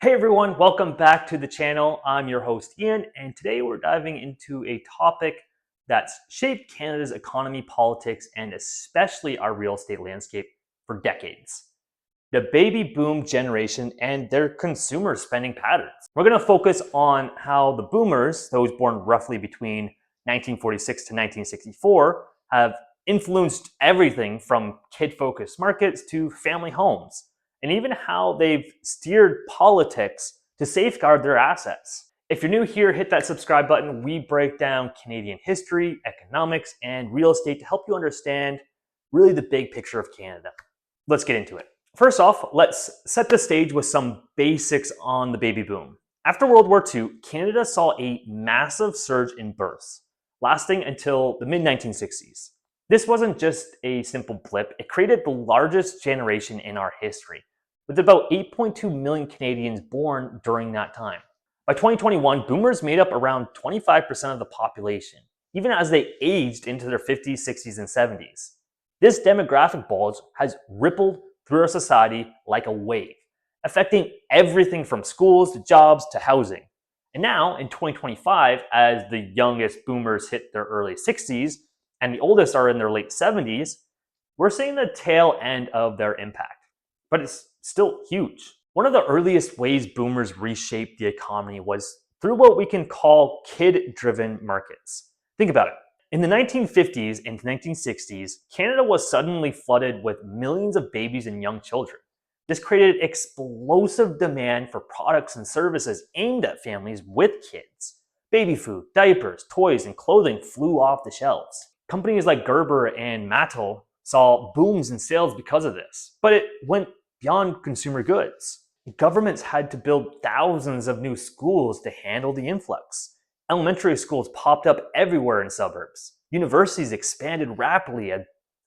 Hey everyone, welcome back to the channel. I'm your host Ian, and today we're diving into a topic that's shaped Canada's economy, politics, and especially our real estate landscape for decades. The baby boom generation and their consumer spending patterns. We're going to focus on how the boomers, those born roughly between 1946 to 1964, have influenced everything from kid-focused markets to family homes, and even how they've steered politics to safeguard their assets. If you're new here, hit that subscribe button. We break down Canadian history, economics, and real estate to help you understand really the big picture of Canada. Let's get into it. First off, let's set the stage with some basics on the baby boom. After World War II, Canada saw a massive surge in births, lasting until the mid-1960s. This wasn't just a simple blip, it created the largest generation in our history, with about 8.2 million Canadians born during that time. By 2021, boomers made up around 25% of the population, even as they aged into their 50s, 60s, and 70s. This demographic bulge has rippled through our society like a wave, affecting everything from schools to jobs to housing. And now, in 2025, as the youngest boomers hit their early 60s and the oldest are in their late 70s, we're seeing the tail end of their impact. But it's still huge. One of the earliest ways boomers reshaped the economy was through what we can call kid-driven markets. Think about it. In the 1950s and 1960s, Canada was suddenly flooded with millions of babies and young children. This created explosive demand for products and services aimed at families with kids. Baby food, diapers, toys, and clothing flew off the shelves. Companies like Gerber and Mattel saw booms in sales because of this, but it went beyond consumer goods. Governments had to build thousands of new schools to handle the influx. Elementary schools popped up everywhere in suburbs. Universities expanded rapidly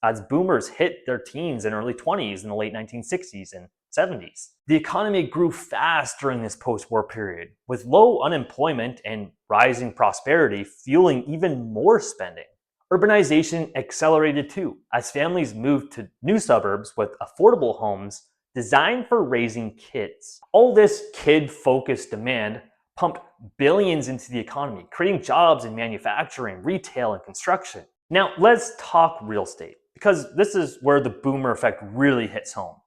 as boomers hit their teens and early 20s in the late 1960s and 70s. The economy grew fast during this post-war period, with low unemployment and rising prosperity fueling even more spending. Urbanization accelerated too, as families moved to new suburbs with affordable homes designed for raising kids. All this kid-focused demand pumped billions into the economy, creating jobs in manufacturing, retail, and construction. Now, let's talk real estate, because this is where the boomer effect really hits home.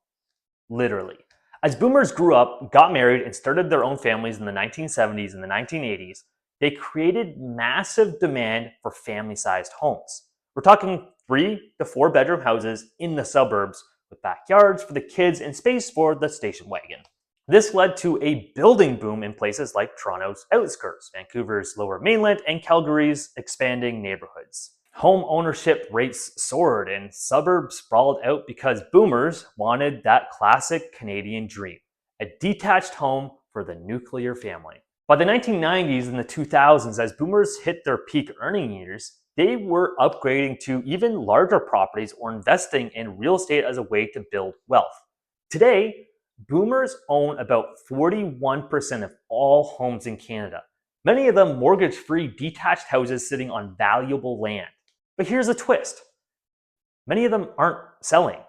Literally. As boomers grew up, got married, and started their own families in the 1970s and the 1980s, they created massive demand for family-sized homes. We're talking 3 to 4 bedroom houses in the suburbs with backyards for the kids and space for the station wagon. This led to a building boom in places like Toronto's outskirts, Vancouver's Lower Mainland, and Calgary's expanding neighborhoods. Home ownership rates soared and suburbs sprawled out because boomers wanted that classic Canadian dream, a detached home for the nuclear family. By the 1990s and the 2000s, as boomers hit their peak earning years, they were upgrading to even larger properties or investing in real estate as a way to build wealth. Today, boomers own about 41% of all homes in Canada, many of them mortgage-free detached houses sitting on valuable land. But here's a twist. Many of them aren't selling.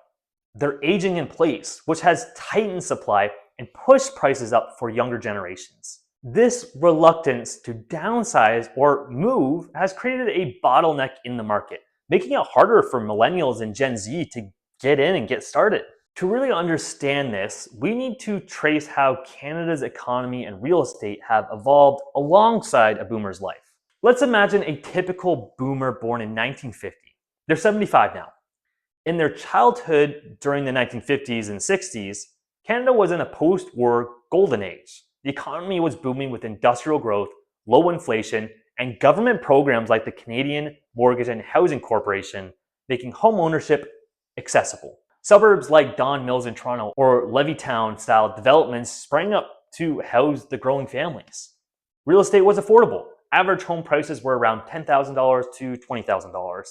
They're aging in place, which has tightened supply and pushed prices up for younger generations. This reluctance to downsize or move has created a bottleneck in the market, making it harder for millennials and Gen Z to get in and get started. To really understand this, we need to trace how Canada's economy and real estate have evolved alongside a boomer's life. Let's imagine a typical boomer born in 1950. They're 75 now. In their childhood during the 1950s and 60s, Canada was in a post-war golden age. The economy was booming with industrial growth, low inflation, and government programs like the Canadian Mortgage and Housing Corporation making home ownership accessible. Suburbs like Don Mills in Toronto or Levittown-style developments sprang up to house the growing families. Real estate was affordable. Average home prices were around $10,000 to $20,000,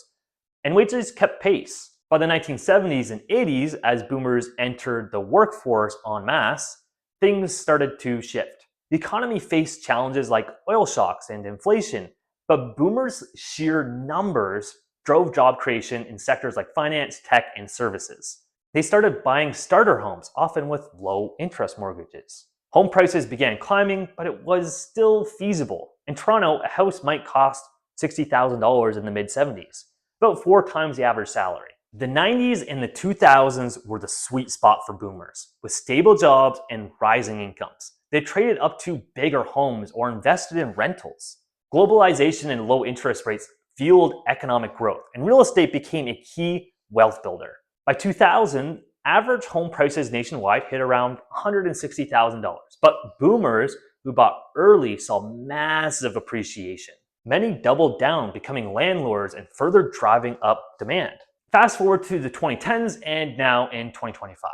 and wages kept pace. By the 1970s and 80s, as boomers entered the workforce en masse, things started to shift. The economy faced challenges like oil shocks and inflation, but boomers' sheer numbers drove job creation in sectors like finance, tech, and services. They started buying starter homes, often with low interest mortgages. Home prices began climbing, but it was still feasible. In Toronto, a house might cost $60,000 in the mid-70s, about 4 times the average salary. The 90s and the 2000s were the sweet spot for boomers, with stable jobs and rising incomes. They traded up to bigger homes or invested in rentals. Globalization and low interest rates fueled economic growth, and real estate became a key wealth builder. By 2000, average home prices nationwide hit around $160,000, but boomers who bought early saw massive appreciation. Many doubled down, becoming landlords and further driving up demand. Fast forward to the 2010s and now in 2025.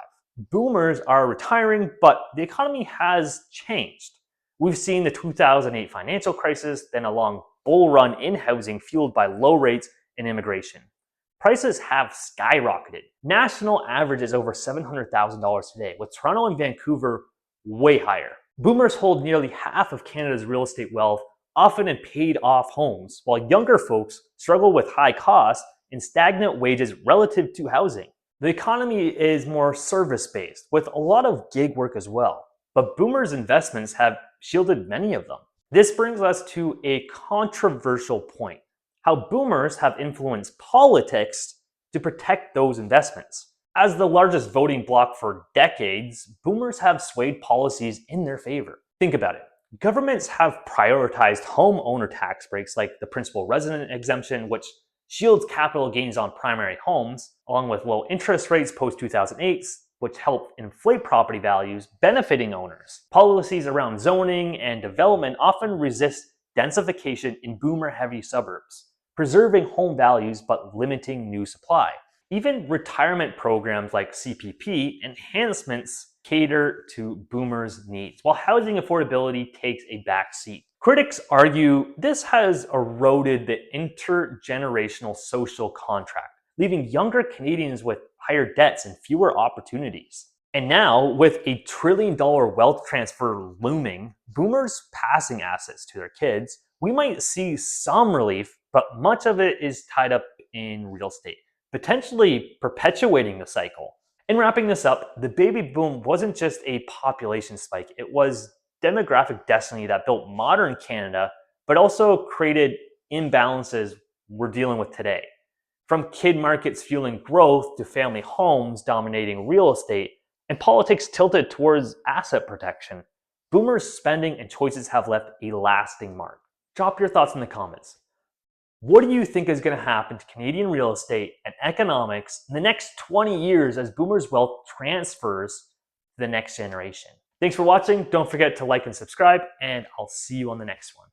Boomers are retiring, but the economy has changed. We've seen the 2008 financial crisis, then a long bull run in housing fueled by low rates and immigration. Prices have skyrocketed. National average is over $700,000 today, with Toronto and Vancouver way higher. Boomers hold nearly half of Canada's real estate wealth, often in paid-off homes, while younger folks struggle with high costs and stagnant wages relative to housing. The economy is more service-based, with a lot of gig work as well, but boomers' investments have shielded many of them. This brings us to a controversial point: how boomers have influenced politics to protect those investments. As the largest voting bloc for decades, boomers have swayed policies in their favor. Think about it. Governments have prioritized homeowner tax breaks like the principal resident exemption, which shields capital gains on primary homes, along with low interest rates post-2008, which help inflate property values, benefiting owners. Policies around zoning and development often resist densification in boomer-heavy suburbs, preserving home values but limiting new supply. Even retirement programs like CPP enhancements cater to boomers' needs, while housing affordability takes a back seat. Critics argue this has eroded the intergenerational social contract, leaving younger Canadians with higher debts and fewer opportunities. And now, with a $1 trillion wealth transfer looming, boomers passing assets to their kids, we might see some relief, but much of it is tied up in real estate, potentially perpetuating the cycle. In wrapping this up, the baby boom wasn't just a population spike, it was demographic destiny that built modern Canada, but also created imbalances we're dealing with today. From kid markets fueling growth to family homes dominating real estate, and politics tilted towards asset protection, boomers' spending and choices have left a lasting mark. Drop your thoughts in the comments. What do you think is going to happen to Canadian real estate and economics in the next 20 years as boomers' wealth transfers to the next generation? Thanks for watching. Don't forget to like and subscribe, and I'll see you on the next one.